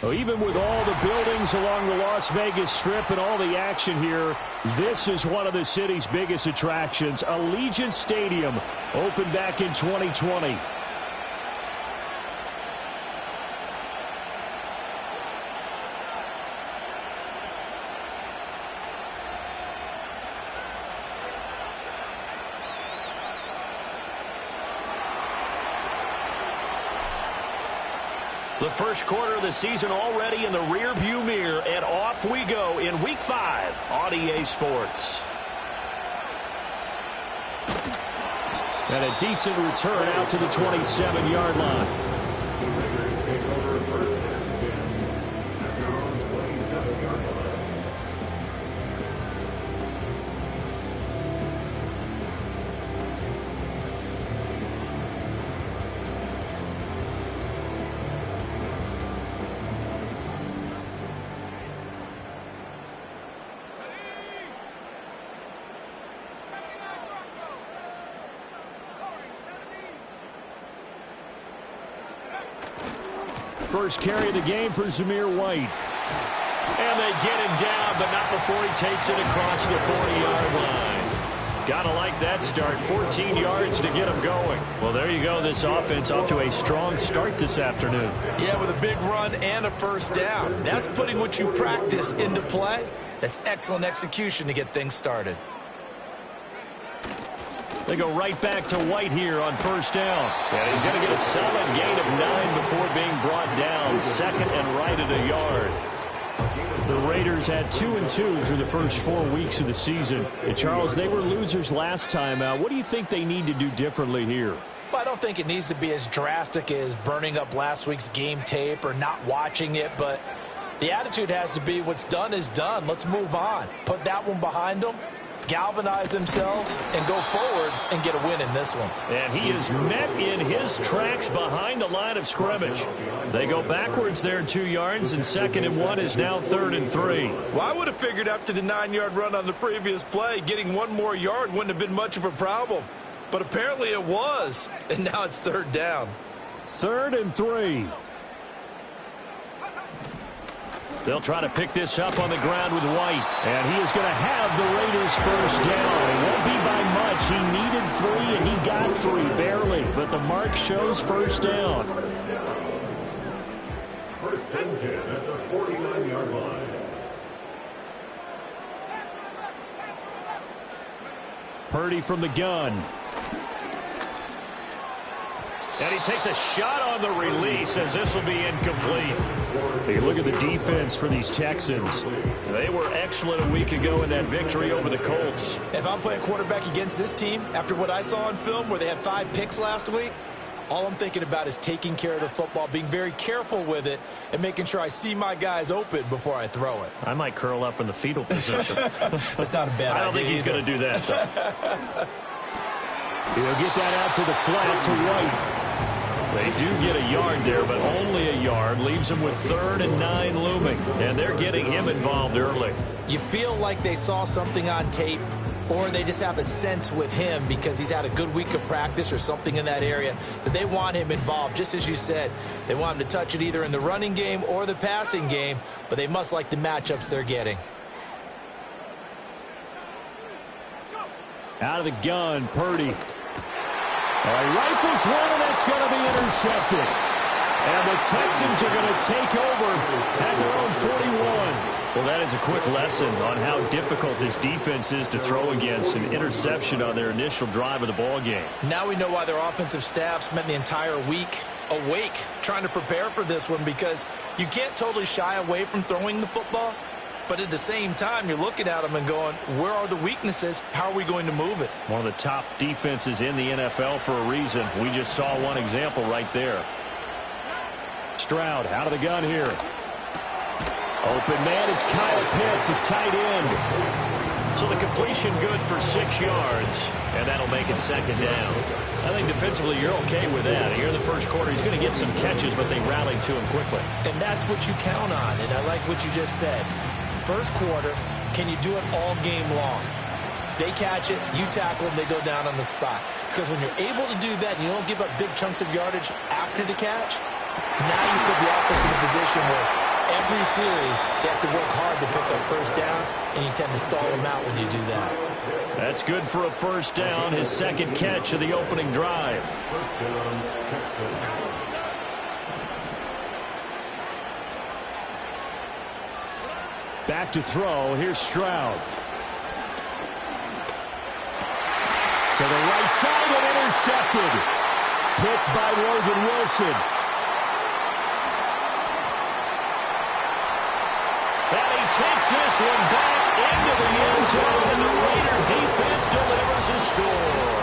Well, even with all the buildings along the Las Vegas Strip and all the action here, this is one of the city's biggest attractions. Allegiant Stadium opened back in 2020. The first quarter of the season already in the rearview mirror, and off we go in Week 5 on EA Sports. And a decent return out to the 27-yard line. First carry of the game for Zamir White. And they get him down, but not before he takes it across the 40-yard line. Gotta like that start. 14 yards to get him going. Well, there you go. This offense off to a strong start this afternoon. Yeah, with a big run and a first down. That's putting what you practice into play. That's excellent execution to get things started. They go right back to White here on first down. And he's going to get a solid gain of 9 before being brought down. Second and right at a yard. The Raiders had 2-2 through the first 4 weeks of the season. And Charles, they were losers last time out. What do you think they need to do differently here? Well, I don't think it needs to be as drastic as burning up last week's game tape or not watching it, but the attitude has to be what's done is done. Let's move on. Put that one behind them. Galvanize themselves and go forward and get a win in this one. And he is met in his tracks behind the line of scrimmage. They go backwards there 2 yards, and 2nd and 1 is now 3rd and 3. Well, I would have figured after the 9-yard run on the previous play, getting 1 more yard wouldn't have been much of a problem. But apparently it was, and now it's 3rd down. 3rd and 3. They'll try to pick this up on the ground with White. And he is going to have the Raiders first down. It won't be by much. He needed 3, and he got 3, barely. But the mark shows first down. First and 10 at the 49-yard line. Purdy from the gun. And he takes a shot on the release as this will be incomplete. Hey, look at the defense for these Texans. They were excellent a week ago in that victory over the Colts. If I'm playing quarterback against this team, after what I saw on film where they had 5 picks last week, all I'm thinking about is taking care of the football, being very careful with it, and making sure I see my guys open before I throw it. I might curl up in the fetal position. That's not a bad idea. I don't think he's going to do that, though. He'll get that out to the flat to White. They do get a yard there, but only a yard. Leaves them with 3rd and 9 looming. And they're getting him involved early. You feel like they saw something on tape, or they just have a sense with him because he's had a good week of practice or something in that area that they want him involved. Just as you said, they want him to touch it either in the running game or the passing game, but they must like the matchups they're getting. Out of the gun, Purdy. Rifles one, and that's going to be intercepted. And the Texans are going to take over at their own 41. Well, that is a quick lesson on how difficult this defense is to throw against. An interception on their initial drive of the ball game. Now we know why their offensive staff spent the entire week awake trying to prepare for this one, because you can't totally shy away from throwing the football. But at the same time, you're looking at them and going, where are the weaknesses? How are we going to move it? One of the top defenses in the NFL for a reason. We just saw one example right there. Stroud out of the gun here. Open man is Kyle Pitts, his tight end. So the completion good for 6 yards, and that'll make it 2nd down. I think defensively you're okay with that. Here in the first quarter, he's going to get some catches, but they rallied to him quickly. And that's what you count on, and I like what you just said. First quarter, can you do it all game long? They catch it, you tackle them, they go down on the spot. Because when you're able to do that and you don't give up big chunks of yardage after the catch, now you put the offense in a position where every series, you have to work hard to pick up first downs, and you tend to stall them out when you do that. That's good for a first down, his second catch of the opening drive. First down, Texans. Back to throw. Here's Stroud. To the right side and intercepted. Picked by Logan Wilson. And he takes this one back into the end zone, and the Raider defense delivers a score.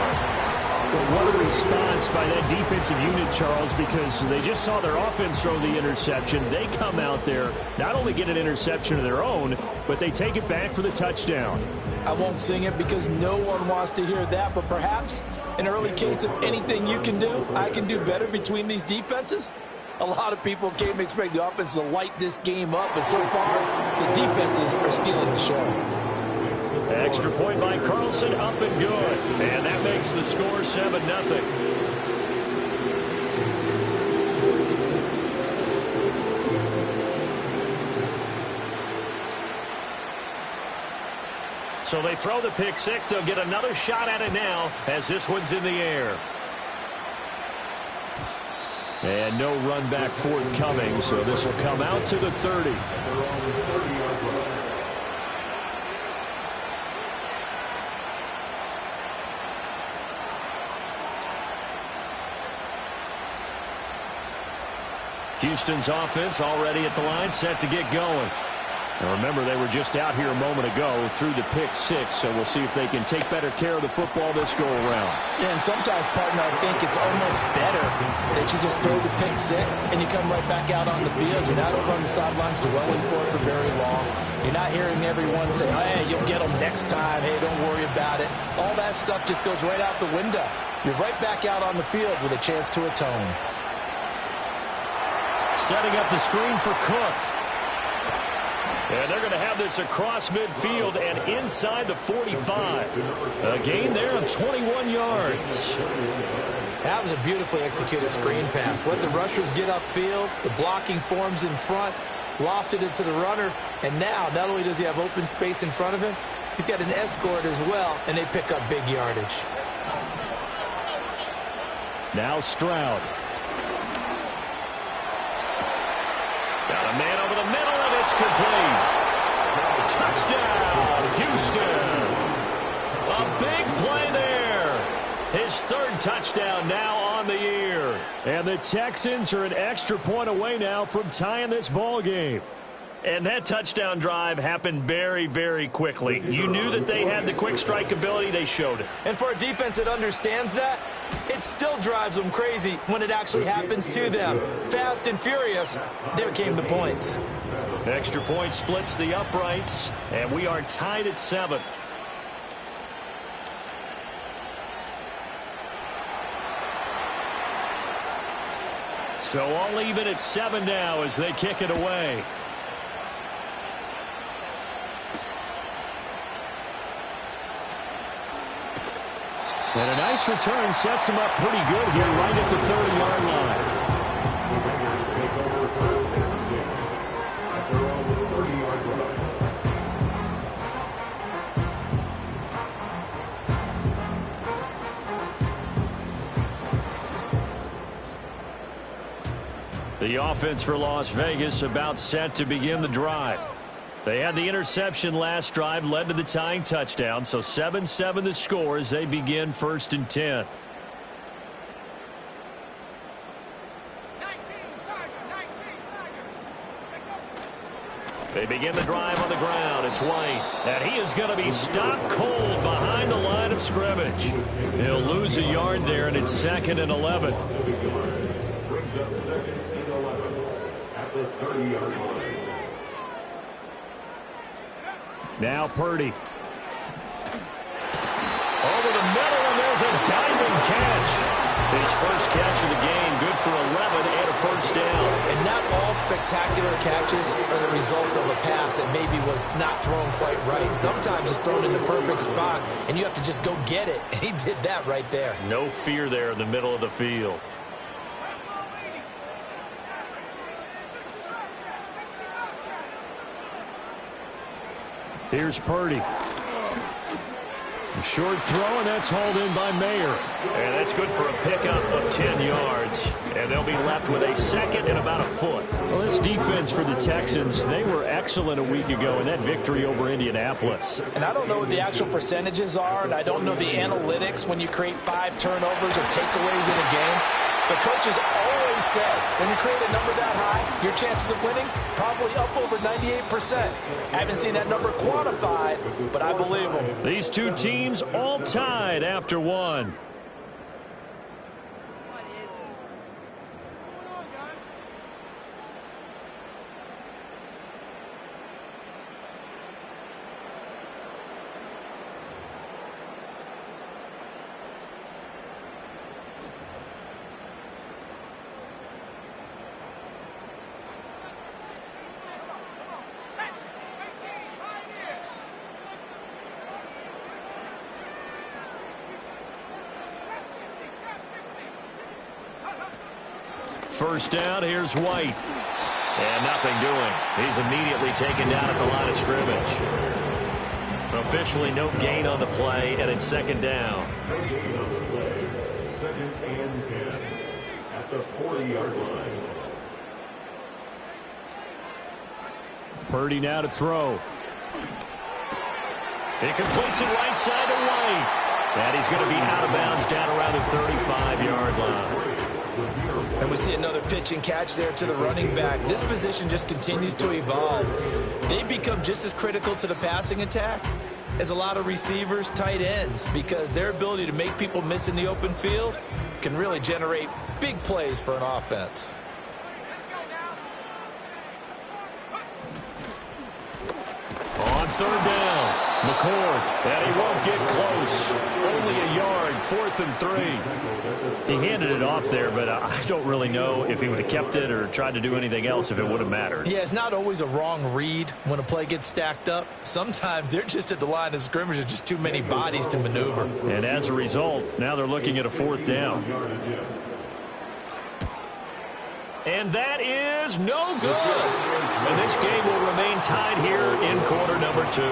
Well, what a response by that defensive unit, Charles, because they just saw their offense throw the interception. They come out there, not only get an interception of their own, but they take it back for the touchdown. I won't sing it because no one wants to hear that, but perhaps an early case of anything you can do, I can do better between these defenses. A lot of people came to expect the offense to light this game up, but so far, the defenses are stealing the show. Extra point by Carlson, up and good. And that makes the score 7-0. So they throw the pick six. They'll get another shot at it now as this one's in the air. And no run back forthcoming, so this will come out to the 30. Houston's offense already at the line, set to get going. And remember, they were just out here a moment ago through the pick six, so we'll see if they can take better care of the football this go-around. Yeah, and sometimes, partner, I think it's almost better that you just throw the pick six and you come right back out on the field. You're not over on the sidelines dwelling for it for very long. You're not hearing everyone say, hey, you'll get them next time. Hey, don't worry about it. All that stuff just goes right out the window. You're right back out on the field with a chance to atone. Setting up the screen for Cook. And they're going to have this across midfield and inside the 45. A gain there of 21 yards. That was a beautifully executed screen pass. Let the rushers get upfield. The blocking forms in front. Lofted it to the runner. And now, not only does he have open space in front of him, he's got an escort as well, and they pick up big yardage. Now Stroud. Got a man over the middle, and it's complete. Touchdown, Houston. A big play there. His third touchdown now on the year. And the Texans are an extra point away now from tying this ball game. And that touchdown drive happened very, very quickly. You knew that they had the quick strike ability. They showed it. And for a defense that understands that, it still drives them crazy when it actually happens to them. Fast and furious, there came the points. Extra point splits the uprights, and we are tied at 7. So all even at 7 now as they kick it away. And a nice return sets him up pretty good here right at the 30-yard line. The offense for Las Vegas about set to begin the drive. They had the interception last drive, led to the tying touchdown, so 7-7 the score as they begin 1st and 10. They begin the drive on the ground. It's White, and he is going to be stopped cold behind the line of scrimmage. He'll lose a yard there, and it's 2nd and 11. Brings up 2nd and 11 at the 30-yard line. Now Purdy. Over the middle, and there's a diving catch. His first catch of the game, good for 11 and a first down. And not all spectacular catches are the result of a pass that maybe was not thrown quite right. Sometimes it's thrown in the perfect spot, and you have to just go get it. And he did that right there. No fear there in the middle of the field. Here's Purdy. A short throw, and that's hauled in by Mayer. And that's good for a pickup of 10 yards. And they'll be left with a second and about a foot. Well, this defense for the Texans, they were excellent a week ago in that victory over Indianapolis. And I don't know what the actual percentages are, and I don't know the analytics when you create 5 turnovers or takeaways in a game. But coaches always said, when you create a number that high, your chances of winning probably up over 98%. I haven't seen that number quantified, but I believe them. These two teams all tied after one. First down, here's White. And nothing doing. He's immediately taken down at the line of scrimmage. Officially no gain on the play, and it's second down. No gain on the play. Second and 10 at the 40-yard line. Purdy now to throw. He completes it right side to White. And he's going to be out of bounds down around the 35-yard line. And we see another pitch and catch there to the running back. This position just continues to evolve. They become just as critical to the passing attack as a lot of receivers, tight ends, because their ability to make people miss in the open field can really generate big plays for an offense. On third down, McCord, and he won't get close. Only a yard, 4th and 3. He handed it off there, but I don't really know if he would have kept it or tried to do anything else if it would have mattered. Yeah, it's not always a wrong read when a play gets stacked up. Sometimes they're just at the line of scrimmage. There's just too many bodies to maneuver. And as a result, now they're looking at a 4th down. And that is no good. And this game will remain tied here in quarter number 2.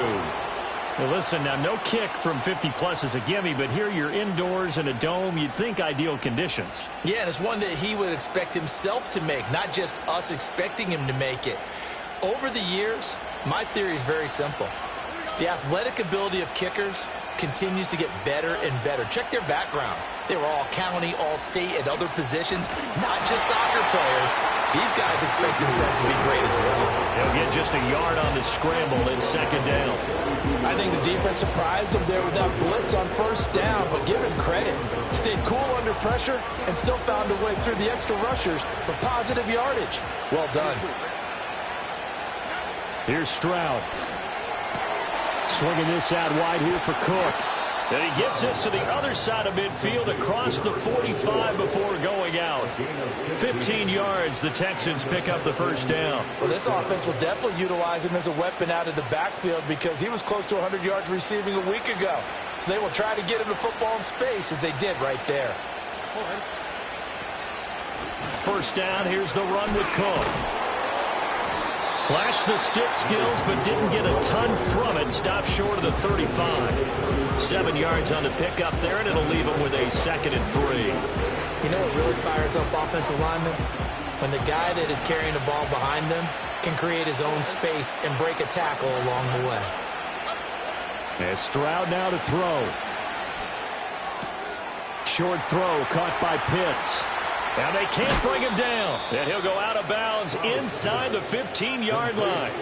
Well, listen, now no kick from 50-plus is a gimme, but here you're indoors in a dome. You'd think ideal conditions. Yeah, and it's one that he would expect himself to make, not just us expecting him to make it. Over the years, my theory is very simple. The athletic ability of kickers continues to get better and better. Check their backgrounds. They were all county, all state, at other positions, not just soccer players. These guys expect themselves to be great as well. He'll get just a yard on the scramble at second down. I think the defense surprised him there with that blitz on first down, but give him credit. Stayed cool under pressure and still found a way through the extra rushers for positive yardage. Well done. Here's Stroud. Swinging this out wide here for Cook. And he gets this to the other side of midfield across the 45 before going out. 15 yards, the Texans pick up the first down. Well, this offense will definitely utilize him as a weapon out of the backfield because he was close to 100 yards receiving a week ago. So they will try to get him the football in space as they did right there. First down, here's the run with Cook. Flashed the stick skills, but didn't get a ton from it. Stopped short of the 35. 7 yards on the pickup there, and it'll leave him with a 2nd and 3. You know what really fires up offensive linemen? When the guy that is carrying the ball behind them can create his own space and break a tackle along the way. And Stroud now to throw. Short throw caught by Pitts. And they can't bring him down. And he'll go out of bounds inside the 15-yard line.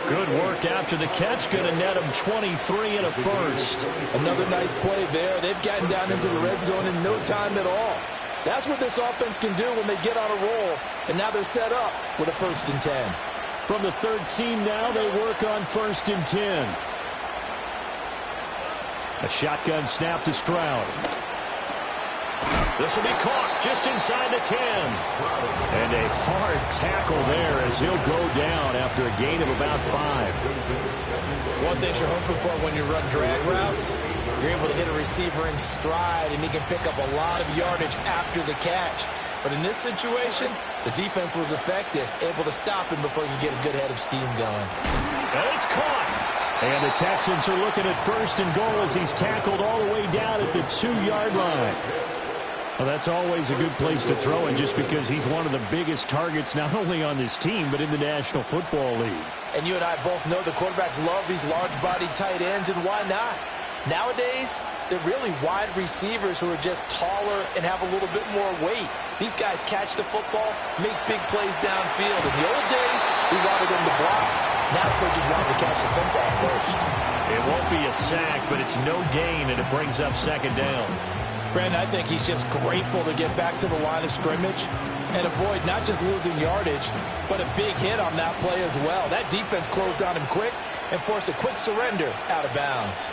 Good work after the catch. Going to net him 23 and a first. Another nice play there. They've gotten down into the red zone in no time at all. That's what this offense can do when they get on a roll. And now they're set up with a 1st and 10. From the 13 now, they work on 1st and 10. A shotgun snap to Stroud. This will be caught just inside the 10. And a hard tackle there as he'll go down after a gain of about 5. One thing you're hoping for when you run drag routes, you're able to hit a receiver in stride, and he can pick up a lot of yardage after the catch. But in this situation, the defense was effective, able to stop him before he could get a good head of steam going. And it's caught. And the Texans are looking at 1st and goal as he's tackled all the way down at the 2-yard line. Well, that's always a good place to throw it just because he's one of the biggest targets not only on this team but in the National Football League. And you and I both know the quarterbacks love these large-bodied tight ends, and why not? Nowadays, they're really wide receivers who are just taller and have a little bit more weight. These guys catch the football, make big plays downfield. In the old days, we wanted them to block. Now coaches want to catch the football first. It won't be a sack, but it's no gain, and it brings up 2nd down. Brandon, I think he's just grateful to get back to the line of scrimmage and avoid not just losing yardage, but a big hit on that play as well. That defense closed on him quick and forced a quick surrender out of bounds.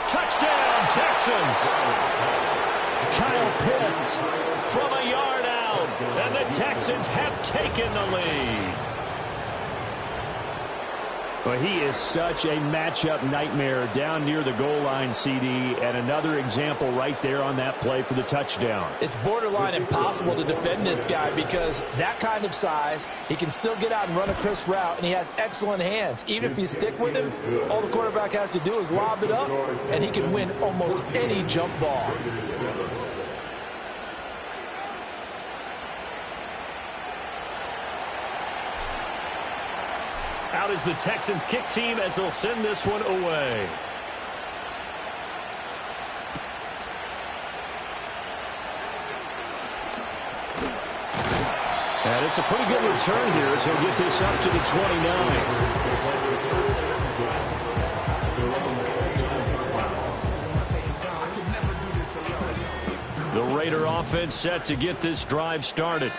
Touchdown, Texans! Kyle Pitts From a yard out, and the Texans have taken the lead. Well, he is such a matchup nightmare down near the goal line, CD, and another example right there on that play for the touchdown. It's borderline impossible to defend this guy because that kind of size, he can still get out and run a crisp route, and he has excellent hands. Even if you stick with him, all the quarterback has to do is lob it up, and he can win almost any jump ball. Out is the Texans kick team as they'll send this one away. And it's a pretty good return here as he'll get this up to the 29. The Raider offense set to get this drive started.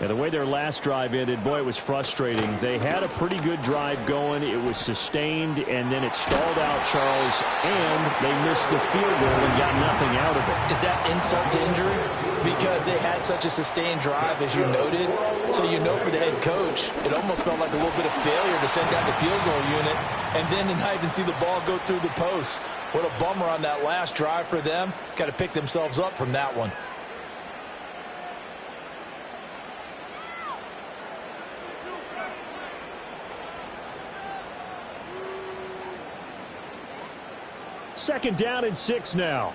Yeah, the way their last drive ended, boy, it was frustrating. They had a pretty good drive going. It was sustained, and then it stalled out, Charles, and they missed the field goal and got nothing out of it. Is that insult to injury? Because they had such a sustained drive, as you noted. So you know for the head coach, it almost felt like a little bit of failure to send down the field goal unit and then to not even see the ball go through the post. What a bummer on that last drive for them. Got to pick themselves up from that one. Second down and 6 now.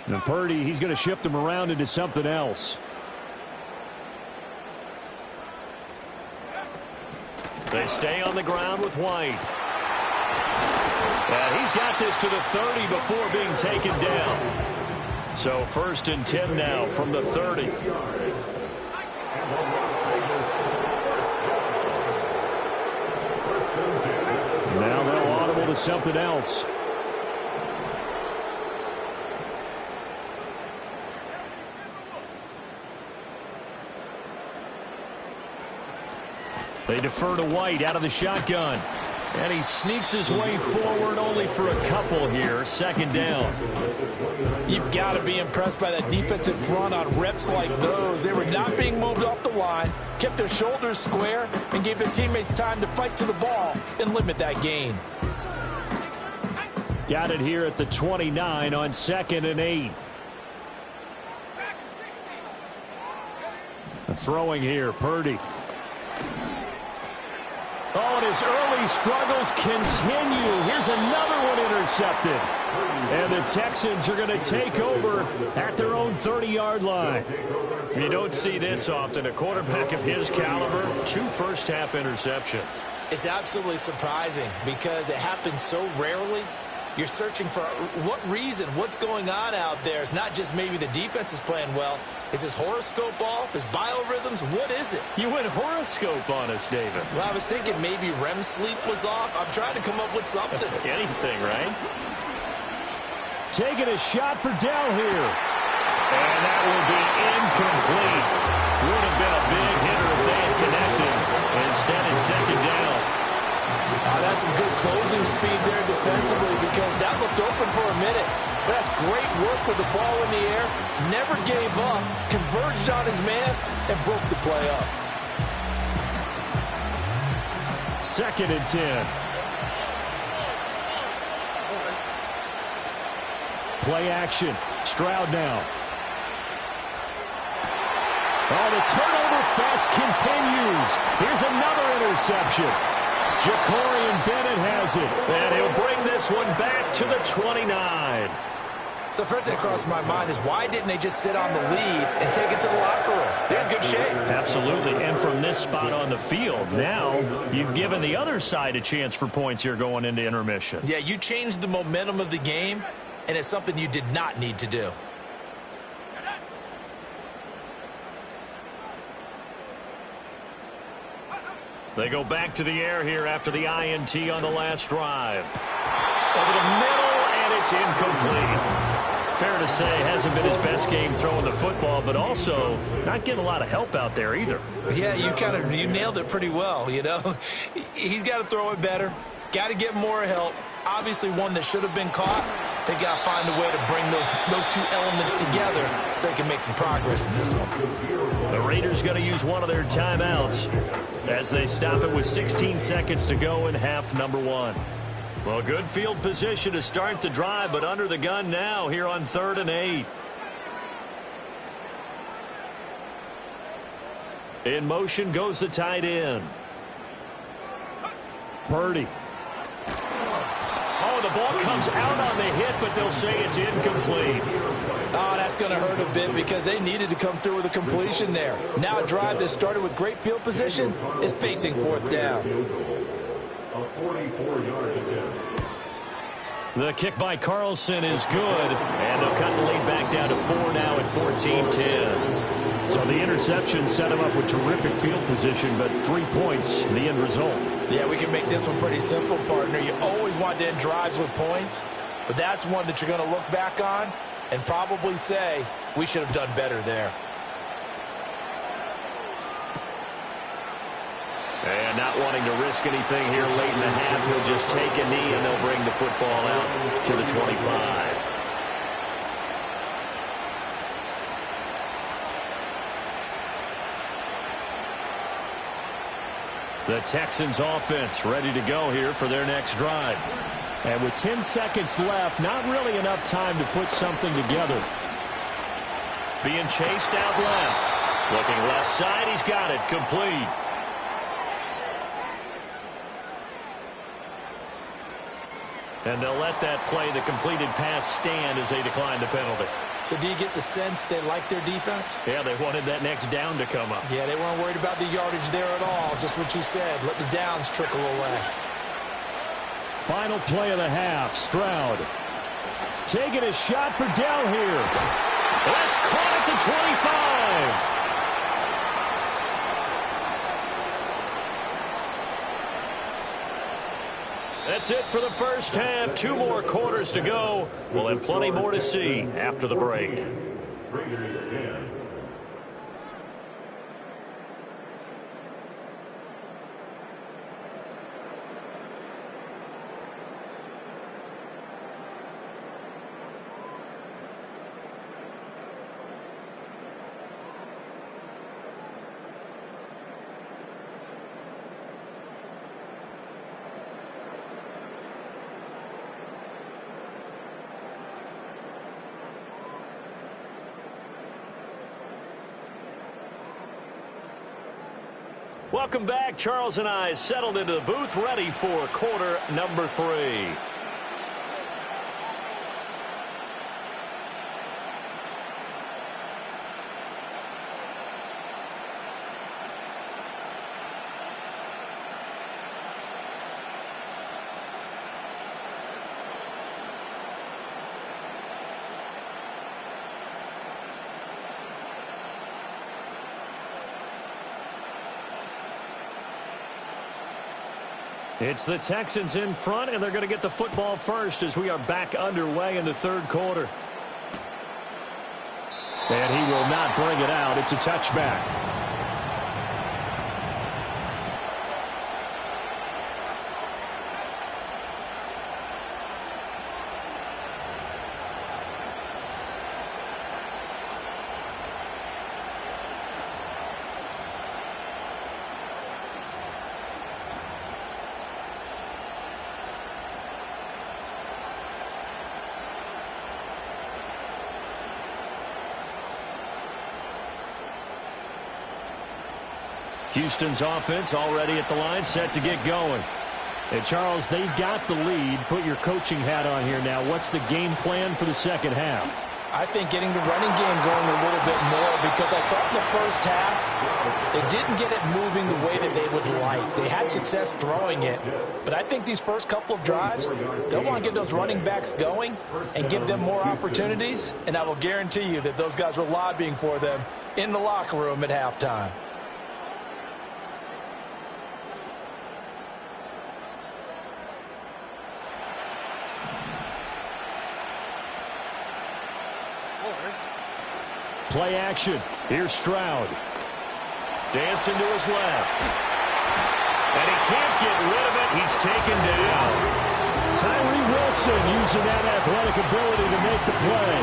And Purdy, he's going to shift him around into something else. They stay on the ground with White. And he's got this to the 30 before being taken down. So 1st and 10 now from the 30. Now they'll audible to something else. They defer to White out of the shotgun. And he sneaks his way forward only for a couple here. 2nd down. You've got to be impressed by that defensive front on reps like those. They were not being moved off the line, kept their shoulders square, and gave their teammates time to fight to the ball and limit that gain. Got it here at the 29 on 2nd and 8. Throwing here, Purdy. Oh, and his early struggles continue. Here's another one intercepted. And the Texans are going to take over at their own 30-yard line. You don't see this often. A quarterback of his caliber, 2 first-half interceptions. It's absolutely surprising because it happens so rarely. You're searching for what reason, what's going on out there. It's not just maybe the defense is playing well. Is his horoscope off? His biorhythms? What is it? You went horoscope on us, David. Well, I was thinking maybe REM sleep was off. I'm trying to come up with something. Anything, right? Taking a shot for Dell here. And that will be incomplete. Would have been a big hitter if they had connected. Instead, it's 2nd down. That's some good closing speed there defensively because that looked open for a minute. That's great work with the ball in the air. Never gave up, converged on his man, and broke the play up. 2nd and 10. Play action. Stroud now. Oh, the turnover fest continues. Here's another interception. Jacorian Bennett has it. And he'll bring this one back to the 29. So first thing that crossed my mind is why didn't they just sit on the lead and take it to the locker room? They're in good shape. Absolutely. And from this spot on the field, now you've given the other side a chance for points here going into intermission. Yeah, you changed the momentum of the game, and it's something you did not need to do. They go back to the air here after the INT on the last drive. Over the middle, and it's incomplete. Fair to say, hasn't been his best game throwing the football, but also not getting a lot of help out there either. Yeah, you nailed it pretty well, you know. He's got to throw it better, got to get more help. Obviously one that should have been caught. They got to find a way to bring those two elements together so they can make some progress in this one. The Raiders going to use one of their timeouts as they stop it with 16 seconds to go in half number 1. Well, good field position to start the drive, but under the gun now here on 3rd and 8. In motion goes the tight end. Purdy. Oh, the ball comes out on the hit, but they'll say it's incomplete. Oh, that's going to hurt a bit because they needed to come through with a completion there. Now a drive that started with great field position is facing 4th down. A 44-yard attempt. The kick by Carlson is good, and they'll cut the lead back down to 4 now at 14-10. So the interception set him up with terrific field position, but 3 points, the end result. Yeah, we can make this one pretty simple, partner. You always want to end drives with points, but that's one that you're going to look back on and probably say, we should have done better there. And not wanting to risk anything here late in the half, he'll just take a knee and they'll bring the football out to the 25. The Texans offense ready to go here for their next drive. And with 10 seconds left, not really enough time to put something together. Being chased out left. Looking left side, he's got it, complete. And they'll let that play, the completed pass, stand as they decline the penalty. So do you get the sense they like their defense? Yeah, they wanted that next down to come up. Yeah, they weren't worried about the yardage there at all. Just what you said. Let the downs trickle away. Final play of the half. Stroud taking a shot for Dell here. That's caught at the 25. That's it for the first half. 2 more quarters to go. We'll have plenty more to see after the break. Raiders 10. Welcome back. Charles and I settled into the booth, ready for quarter number 3. It's the Texans in front, and they're going to get the football first as we are back underway in the 3rd quarter. And he will not bring it out. It's a touchback. Houston's offense already at the line, set to get going. And Charles, they've got the lead. Put your coaching hat on here now. What's the game plan for the second half? I think getting the running game going a little bit more, because I thought in the first half they didn't get it moving the way that they would like. They had success throwing it, but I think these first couple of drives, they'll want to get those running backs going and give them more opportunities, and I will guarantee you that those guys were lobbying for them in the locker room at halftime. Play action. Here's Stroud. Dancing to his left. And he can't get rid of it. He's taken down. Tyree Wilson using that athletic ability to make the play.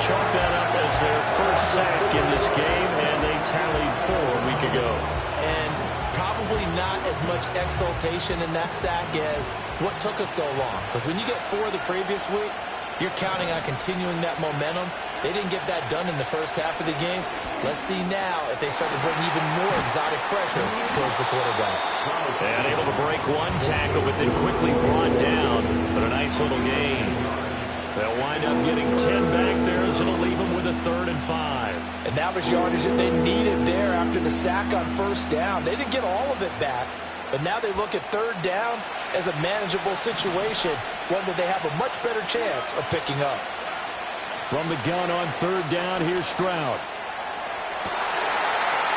Chalk that up as their first sack in this game, and they tallied 4 a week ago. And probably not as much exultation in that sack as what took us so long. Because when you get 4 the previous week, you're counting on continuing that momentum. They didn't get that done in the first half of the game. Let's see now if they start to bring even more exotic pressure towards the quarterback. And able to break one tackle, but then quickly brought down for a nice little gain. They'll wind up getting 10 back there, as it'll leave them with a 3rd and 5. And that was yardage that they needed there after the sack on first down. They didn't get all of it back, but now they look at 3rd down as a manageable situation, one that they have a much better chance of picking up. From the gun on 3rd down, here's Stroud.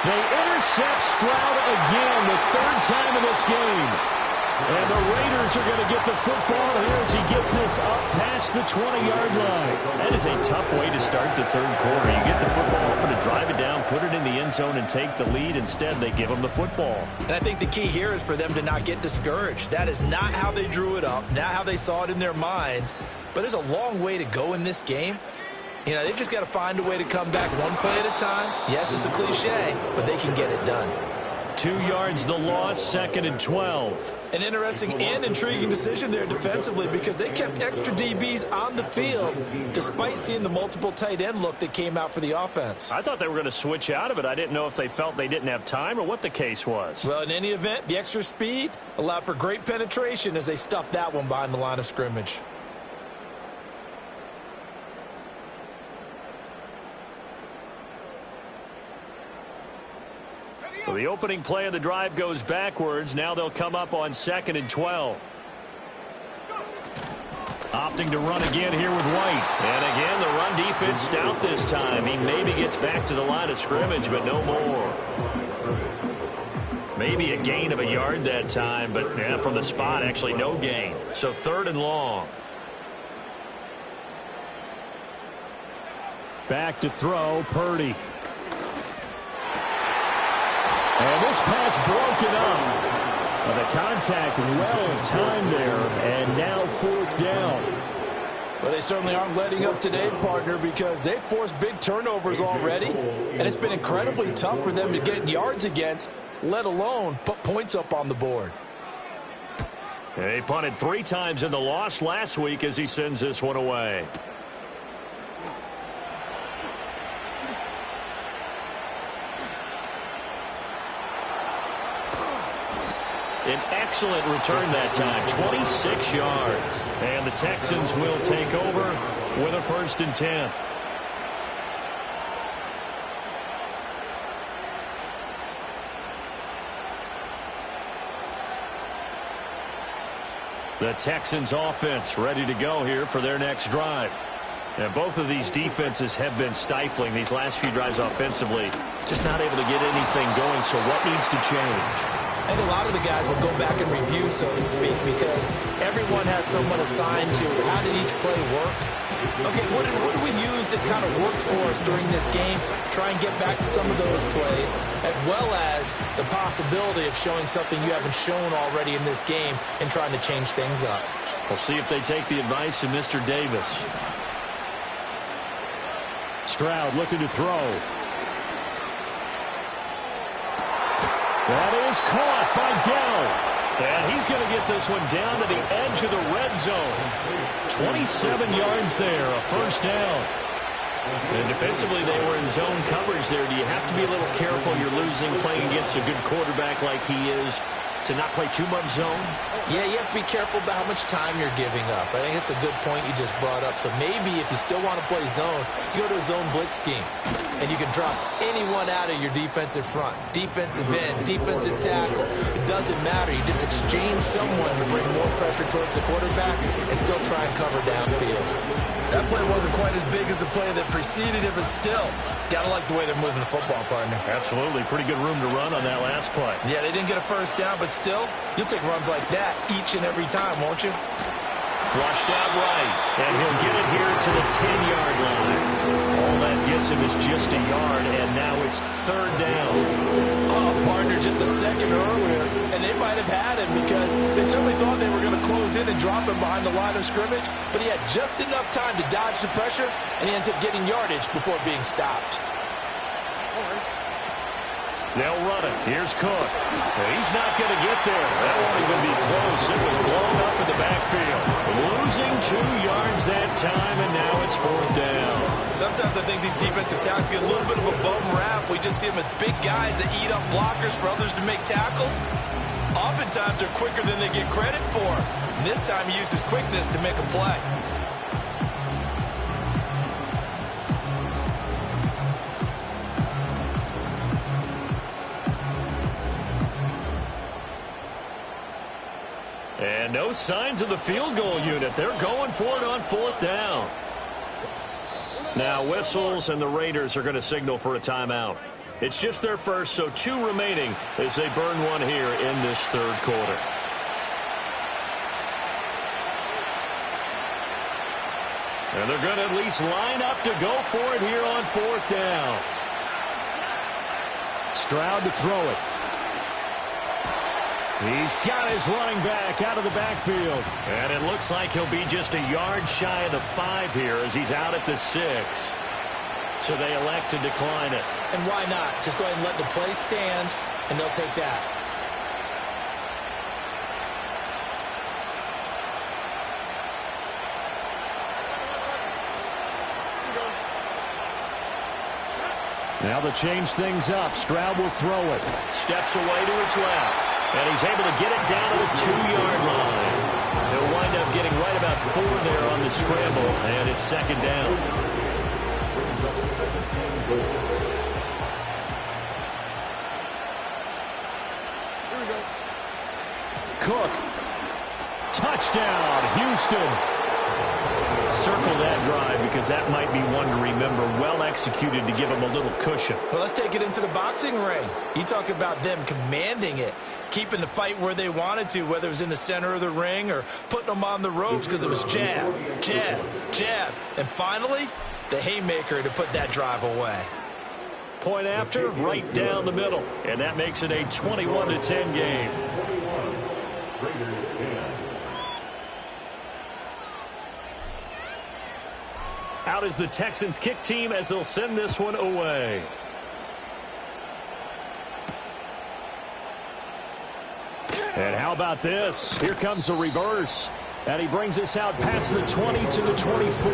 They intercept Stroud again, the 3rd time in this game. And the Raiders are going to get the football here as he gets this up past the 20-yard line. That is a tough way to start the 3rd quarter. You get the football open to drive it down, put it in the end zone, and take the lead. Instead, they give them the football. And I think the key here is for them to not get discouraged. That is not how they drew it up, not how they saw it in their minds. But there's a long way to go in this game. You know, they've just got to find a way to come back one play at a time. Yes, it's a cliche, but they can get it done. 2 yards the loss, 2nd and 12. An interesting and intriguing decision there defensively, because they kept extra DBs on the field despite seeing the multiple tight end look that came out for the offense. I thought they were going to switch out of it. I didn't know if they felt they didn't have time or what the case was. Well, in any event, the extra speed allowed for great penetration as they stuffed that one behind the line of scrimmage. So the opening play of the drive goes backwards. Now they'll come up on 2nd and 12. Opting to run again here with White. And again, the run defense stout this time. He maybe gets back to the line of scrimmage, but no more. Maybe a gain of a yard that time, but yeah, from the spot, actually no gain. So 3rd and long. Back to throw, Purdy. And this pass broken up. The contact well-timed there, and now 4th down. Well, they certainly aren't letting up today, partner, because they've forced big turnovers already, and it's been incredibly tough for them to get yards against, let alone put points up on the board. And he punted 3 times in the loss last week as he sends this one away. An excellent return that time, 26 yards. And the Texans will take over with a 1st and 10. The Texans offense ready to go here for their next drive. And both of these defenses have been stifling these last few drives offensively. Just not able to get anything going, so what needs to change? I think a lot of the guys will go back and review, so to speak, because everyone has someone assigned to how did each play work. Okay, what did we use that kind of worked for us during this game? Try and get back to some of those plays, as well as the possibility of showing something you haven't shown already in this game and trying to change things up. We'll see if they take the advice of Mr. Davis. Stroud looking to throw. That is caught by Dell. And he's going to get this one down to the edge of the red zone. 27 yards there, a 1st down. And defensively, they were in zone coverage there. Do you have to be a little careful? You're losing playing against a good quarterback like he is to not play too much zone? Yeah, you have to be careful about how much time you're giving up. I think it's a good point you just brought up. So maybe if you still want to play zone, you go to a zone blitz scheme. And you can drop anyone out of your defensive front. Defensive end, defensive tackle. It doesn't matter. You just exchange someone to bring more pressure towards the quarterback and still try and cover downfield. That play wasn't quite as big as the play that preceded it, but still, gotta like the way they're moving the football, partner. Absolutely. Pretty good room to run on that last play. Yeah, they didn't get a first down, but still, you'll take runs like that each and every time, won't you? Flushed out right, and he'll get it here to the 10-yard line. All that gets him is just a yard, and now it's third down. Oh, partner, just a second earlier, and they might have had him because they certainly thought they were going to close in and drop him behind the line of scrimmage, but he had just enough time to dodge the pressure, and he ends up getting yardage before being stopped. They'll run it. Here's Cook. He's not going to get there. That won't even be close. It was blown up in the backfield. Losing 2 yards that time, and now it's fourth down. Sometimes I think these defensive tackles get a little bit of a bum rap. We just see them as big guys that eat up blockers for others to make tackles. Oftentimes they're quicker than they get credit for. And this time he uses quickness to make a play. And no signs of the field goal unit. They're going for it on fourth down. Now whistles, and the Raiders are going to signal for a timeout. It's just their first, so 2 remaining as they burn one here in this third quarter. And they're going to at least line up to go for it here on fourth down. Stroud to throw it. He's got his running back out of the backfield. And it looks like he'll be just a yard shy of the 5 here as he's out at the 6. So they elect to decline it. And why not? Just go ahead and let the play stand, and they'll take that. Now to change things up, Stroud will throw it. Steps away to his left. And he's able to get it down to the 2-yard line. He'll wind up getting right about 4 there on the scramble, and it's second down. Cook. Touchdown, Houston. Circle that drive because that might be one to remember. Well executed to give him a little cushion. Well, let's take it into the boxing ring. You talk about them commanding it, keeping the fight where they wanted to, whether it was in the center of the ring or putting them on the ropes because it was jab, jab, jab. And finally, the haymaker to put that drive away. Point after, right down the middle. And that makes it a 21-10 game. Raiders 10. Out is the Texans kick team as they'll send this one away. And how about this? Here comes the reverse. And he brings us out past the 20 to the 24.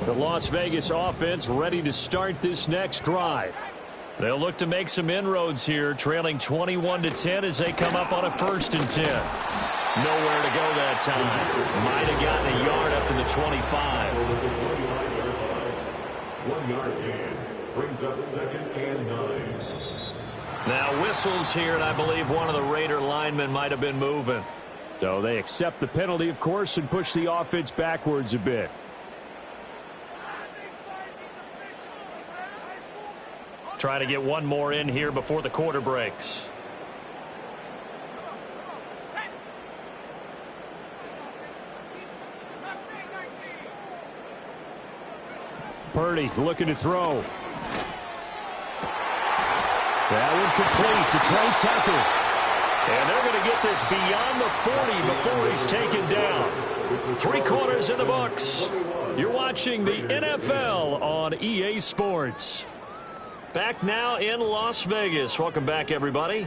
The Las Vegas offense ready to start this next drive. They'll look to make some inroads here, trailing 21-10 as they come up on a 1st and 10. Nowhere to go that time. Might have gotten a yard up to the 25. 1 yard gain brings up 2nd and 9. Now whistles here, and I believe one of the Raider linemen might have been moving. So they accept the penalty, of course, and push the offense backwards a bit. Trying to get one more in here before the quarter breaks. Purdy looking to throw. That one complete to Trey Tucker. And they're going to get this beyond the 40 before he's taken down. 3 quarters in the books. You're watching the NFL on EA Sports. Back now in Las Vegas. Welcome back, everybody.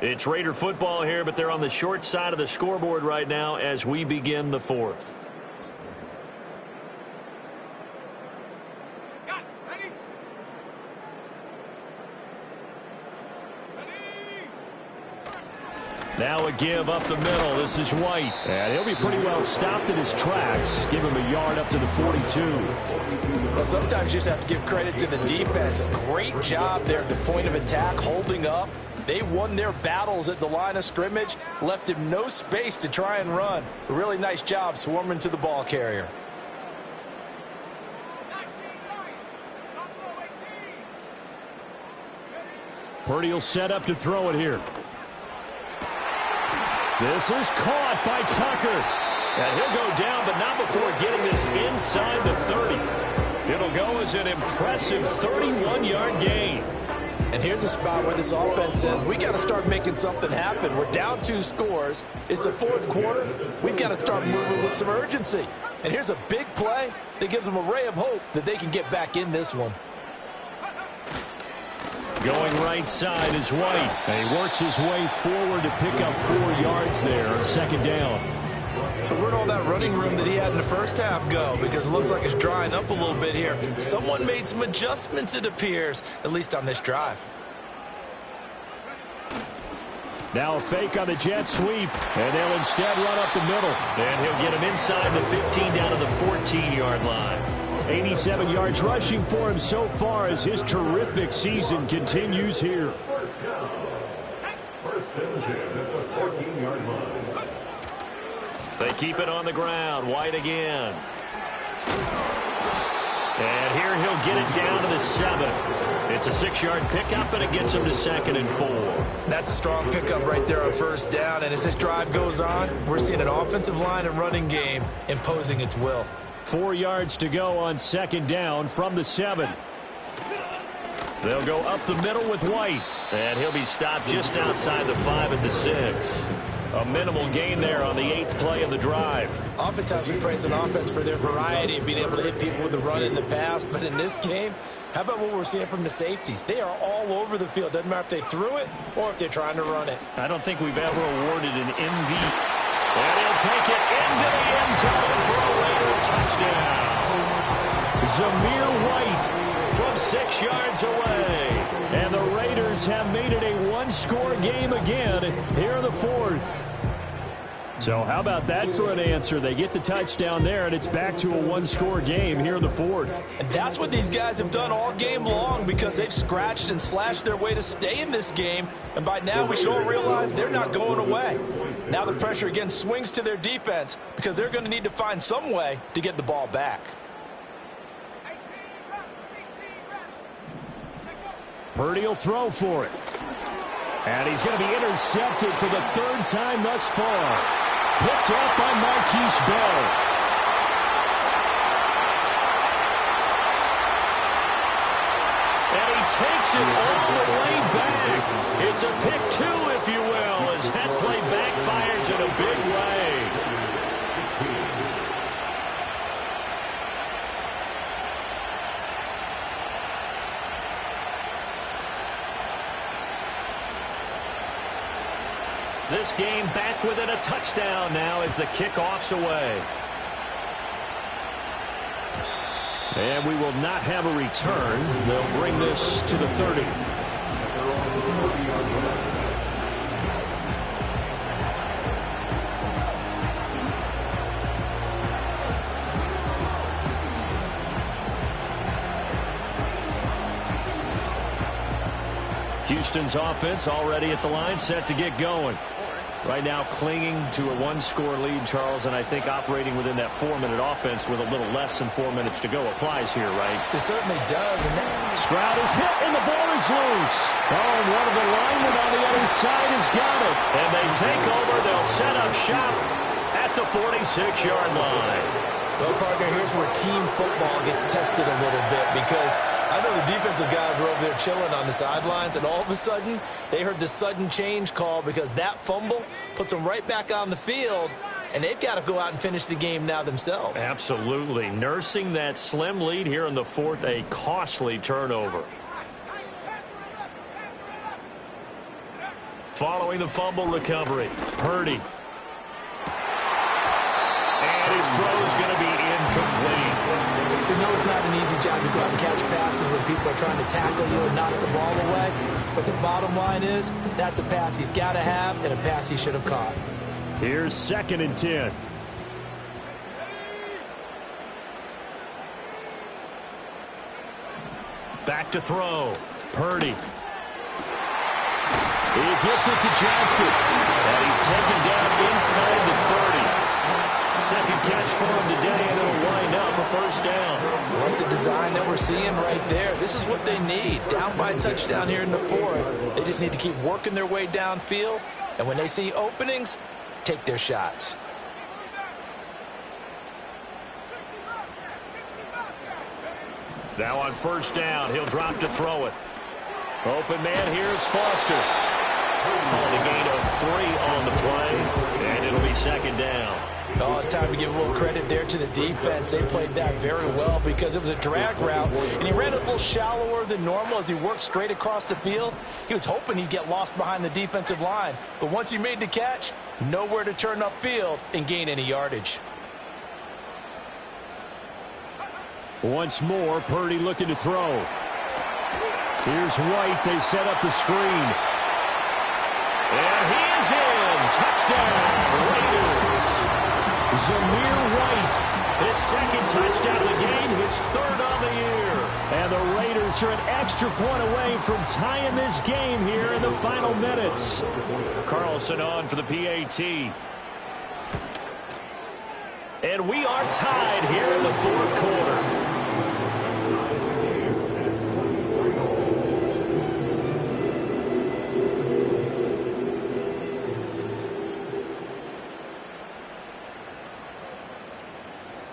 It's Raider football here, but they're on the short side of the scoreboard right now as we begin the 4th. Now a give up the middle. This is White. And he'll be pretty well stopped in his tracks. Give him a yard up to the 42. Well, sometimes you just have to give credit to the defense. A great job there at the point of attack, holding up. They won their battles at the line of scrimmage, left him no space to try and run. A really nice job swarming to the ball carrier. Purdy will set up to throw it here. This is caught by Tucker. And he'll go down, but not before getting this inside the 30. It'll go as an impressive 31-yard gain. And here's a spot where this offense says, we got to start making something happen. We're down 2 scores. It's the 4th quarter. We've got to start moving with some urgency. And here's a big play that gives them a ray of hope that they can get back in this one. Going right side is White. And he works his way forward to pick up 4 yards there on 2nd down. So where'd all that running room that he had in the first half go? Because it looks like it's drying up a little bit here. Someone made some adjustments, it appears, at least on this drive. Now a fake on the jet sweep, and they'll instead run up the middle. And he'll get him inside the 15 down to the 14-yard line. 87 yards rushing for him so far as his terrific season continues here. First and 10 at the 14-yard line. They keep it on the ground. White again. And here he'll get it down to the 7. It's a 6-yard pickup, and it gets him to 2nd and 4. That's a strong pickup right there on 1st down. And as this drive goes on, we're seeing an offensive line and running game imposing its will. 4 yards to go on 2nd down from the 7. They'll go up the middle with White. And he'll be stopped just outside the 5 at the 6. A minimal gain there on the 8th play of the drive. Oftentimes we praise an offense for their variety of being able to hit people with the run in the pass. But in this game, how about what we're seeing from the safeties? They are all over the field. Doesn't matter if they threw it or if they're trying to run it. I don't think we've ever awarded an MV. And he'll take it into the end zone for a Raider touchdown. Zamir White from 6 yards away. And the Raiders have made it a 1-score game again here in the 4th. So how about that for an answer? They get the touchdown there, and it's back to a 1-score game here in the 4th. And that's what these guys have done all game long because they've scratched and slashed their way to stay in this game. And by now we should all realize they're not going away. Now the pressure again swings to their defense because they're going to need to find some way to get the ball back. Purdy will throw for it. And he's going to be intercepted for the 3rd time thus far. Picked up by Marquise Bell. And he takes it all the way back. It's a pick 2, if you will, as that play backfires in a big way. This game back within a touchdown now as the kickoff's away. And we will not have a return. They'll bring this to the 30. Houston's offense already at the line, set to get going. Right now clinging to a 1-score lead, Charles, and I think operating within that 4-minute offense with a little less than 4 minutes to go applies here, right? It certainly does. And Stroud is hit, and the ball is loose. Oh, and one of the linemen on the other side has got it. And they take over. They'll set up shop at the 46-yard line. Well, partner, here's where team football gets tested a little bit because I know the defensive guys were over there chilling on the sidelines, and all of a sudden, they heard the sudden change call because that fumble puts them right back on the field, and they've got to go out and finish the game now themselves. Absolutely. Nursing that slim lead here in the fourth, a costly turnover. Following the fumble recovery, Purdy. And his throw's going to be incomplete. We know it's not an easy job to go out and catch passes when people are trying to tackle you and knock the ball away. But the bottom line is, that's a pass he's got to have and a pass he should have caught. Here's 2nd and 10. Back to throw. Purdy. He gets it to Johnston. And he's taken down inside the 30. Second catch for him today, and it'll wind up a first down. I like the design that we're seeing right there. This is what they need. Down by a touchdown here in the fourth. They just need to keep working their way downfield. And when they see openings, take their shots. Now on first down, he'll drop to throw it. Open man, here's Foster. On a gain of 3 on the play, and it'll be second down. Oh, it's time to give a little credit there to the defense. They played that very well because it was a drag route, and he ran a little shallower than normal as he worked straight across the field. He was hoping he'd get lost behind the defensive line, but once he made the catch, nowhere to turn upfield and gain any yardage. Once more, Purdy looking to throw. Here's White. They set up the screen. And he is in. Touchdown, Raiders. Zamir White. His second touchdown of the game, his 3rd on the year. And the Raiders are an extra point away from tying this game here in the final minutes. Carlson on for the PAT. And we are tied here in the fourth quarter.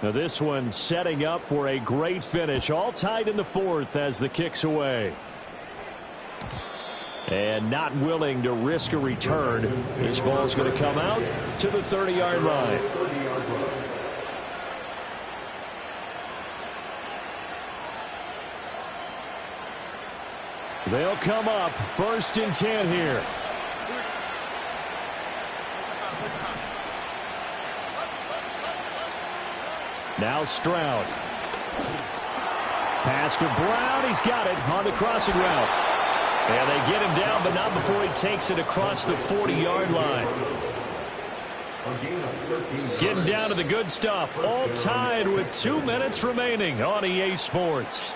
Now this one setting up for a great finish. All tied in the fourth as the kick's away. And not willing to risk a return. This ball's going to come out to the 30-yard line. They'll come up 1st and 10 here. Now Stroud. Pass to Brown. He's got it on the crossing route. And they get him down, but not before he takes it across the 40-yard line. Getting down to the good stuff. All tied with 2 minutes remaining on EA Sports.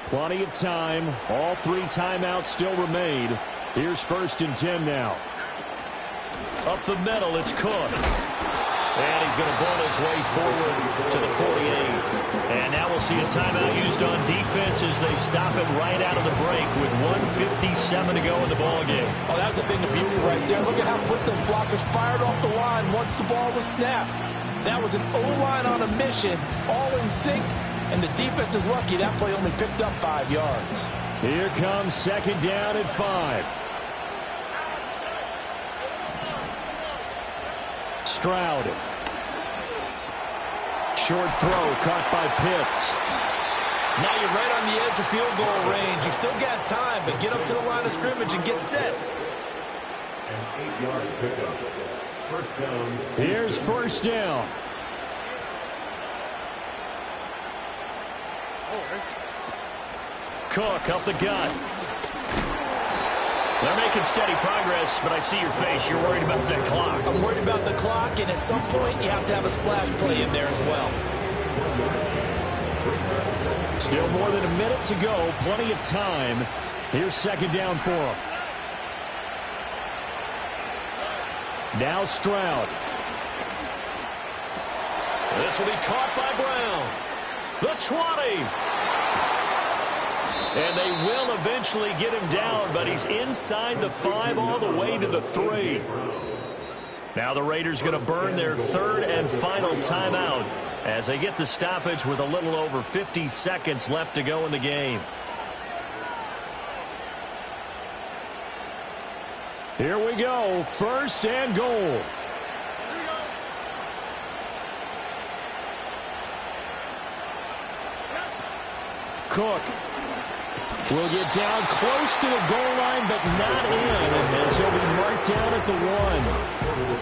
Plenty of time. All 3 timeouts still remain. Here's 1st and 10 now. Up the middle, it's Cook. And he's going to ball his way forward to the 48. And now we'll see a timeout used on defense as they stop it right out of the break with 1:57 to go in the ballgame. Oh, that was a thing of beauty right there. Look at how quick those blockers fired off the line once the ball was snapped. That was an O-line on a mission, all in sync, and the defense is lucky that play only picked up 5 yards. Here comes 2nd down and 5. Stroud. Short throw caught by Pitts. Now you're right on the edge of field goal range. You still got time, but get up to the line of scrimmage and get set. An 8-yard pickup. First down. Here's 1st down. Cook up the gut. They're making steady progress, but I see your face. You're worried about that clock. I'm worried about the clock, and at some point, you have to have a splash play in there as well. Still more than a minute to go. Plenty of time. Here's 2nd down for him. Now Stroud. This will be caught by Brown. The 20. And they will eventually get him down, but he's inside the 5 all the way to the 3. Now the Raiders going to burn their 3rd and final timeout as they get the stoppage with a little over 50 seconds left to go in the game. Here we go, first and goal. Cook will get down close to the goal line, but not in, as he'll be marked down at the 1.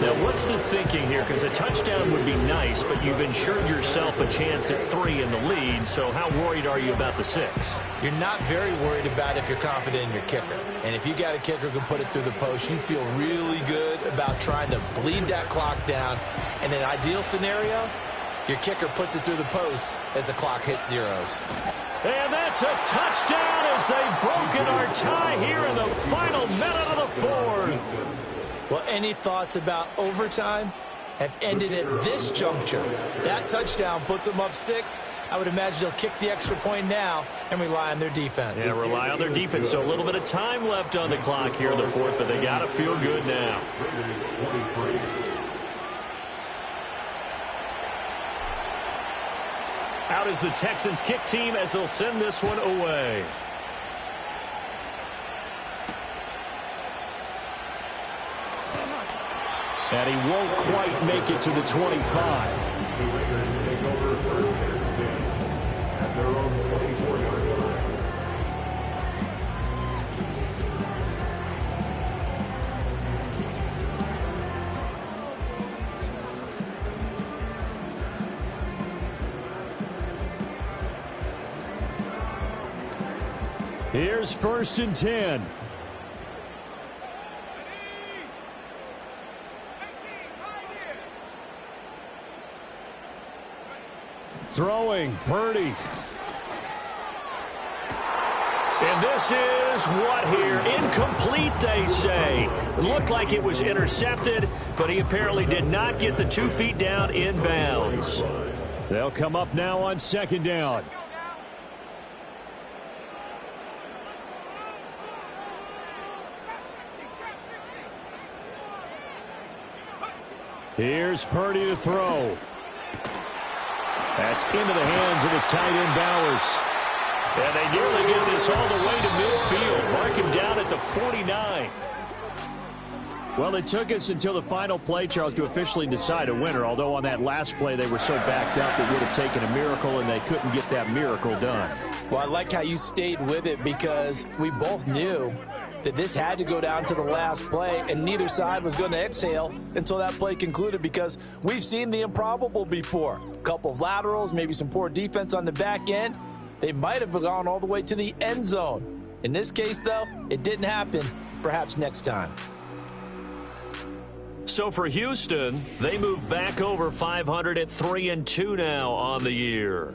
Now, what's the thinking here? Because a touchdown would be nice, but you've ensured yourself a chance at 3 in the lead, so how worried are you about the 6? You're not very worried about if you're confident in your kicker. And if you got a kicker who can put it through the post, you feel really good about trying to bleed that clock down. In an ideal scenario, your kicker puts it through the post as the clock hits zeros. And that's a touchdown as they've broken our tie here in the final minute of the 4th. Well, any thoughts about overtime have ended at this juncture? That touchdown puts them up 6. I would imagine they'll kick the extra point now and rely on their defense. Yeah, rely on their defense. So a little bit of time left on the clock here in the 4th, but they got to feel good now. Out is the Texans kick team as they'll send this one away. And he won't quite make it to the 25. The Raiders take over first and 10 at their own 24-yard line. Here's first and 10. Throwing, Purdy. And this is what here? Incomplete, they say. It looked like it was intercepted, but he apparently did not get the 2 feet down in bounds. They'll come up now on second down. Here's Purdy to throw. That's into the hands of his tight end, Bowers. And they nearly get this all the way to midfield. Mark him down at the 49. Well, it took us until the final play, Charles, to officially decide a winner, although on that last play they were so backed up it would have taken a miracle, and they couldn't get that miracle done. Well, I like how you stayed with it because we both knew that this had to go down to the last play, and neither side was going to exhale until that play concluded because we've seen the improbable before. A couple of laterals, maybe some poor defense on the back end. They might have gone all the way to the end zone. In this case, though, it didn't happen. Perhaps next time. So for Houston, they move back over 500 at 3-2 now on the year.